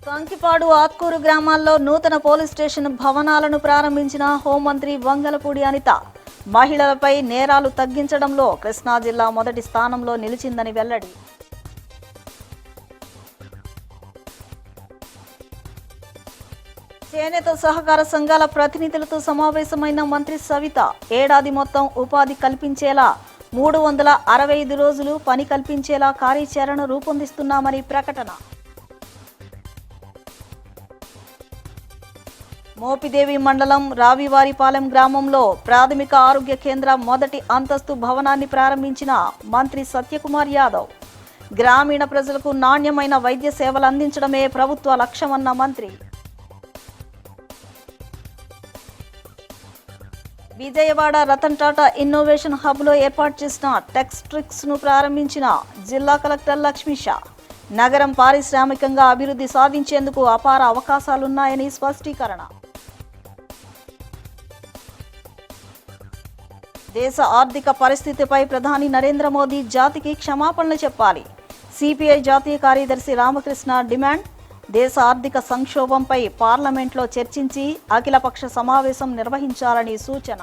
కంకిపాడు ఆత్కూరు గ్రామాల్లో నూతన police station భవనాలను ప్రారంభించిన హోంమంత్రి వంగలపూడి అనిత. మహిళలపై నేరాలు తగ్గించడంలో కృష్ణా జిల్లా మొదటి స్థానంలో నిలిచిందని వెల్లడి. చేనేత సహకార సంఘాల ప్రతినిధులతో సమావేశమైన మంత్రి సవిత. ఏడాది మొత్తం ఉపాధి కల్పించేలా 365 రోజులు పని కల్పించేలా కార్యాచరణ రూపొందిస్తున్నామని ప్రకటన. మోపిదేవి మండలం రావివారిపాలెం గ్రామంలో ప్రాథమిక ఆరోగ్య కేంద్ర మొదటి అంతస్తు భవనాన్ని ప్రారంభించిన మంత్రి సత్యకుమార్ యాదవ్. గ్రామీణ ప్రజలకు నాణ్యమైన వైద్య సేవలు అందించడమే ప్రభుత్వ లక్ష్యమన్న మంత్రి. విజయవాడ రతన్ టాటా ఇన్నోవేషన్ హబ్లో ఏర్పాటు చేసిన టెక్స్ట్రిక్స్ ను ప్రారంభించిన జిల్లా కలెక్టర్ లక్ష్మీషా. నగరం పారిశ్రామికంగా అభివృద్ధి సాధించేందుకు అపార అవకాశాలున్నాయని స్పష్టీకరణ. దేశ ఆర్థిక పరిస్థితిపై ప్రధాని నరేంద్ర మోదీ జాతికి క్షమాపణలు చెప్పాలి. సిపిఐ జాతీయ కార్యదర్శి రామకృష్ణ డిమాండ్. దేశ ఆర్థిక సంక్షోభంపై పార్లమెంట్లో చర్చించి అఖిలపక్ష సమావేశం నిర్వహించాలని సూచన.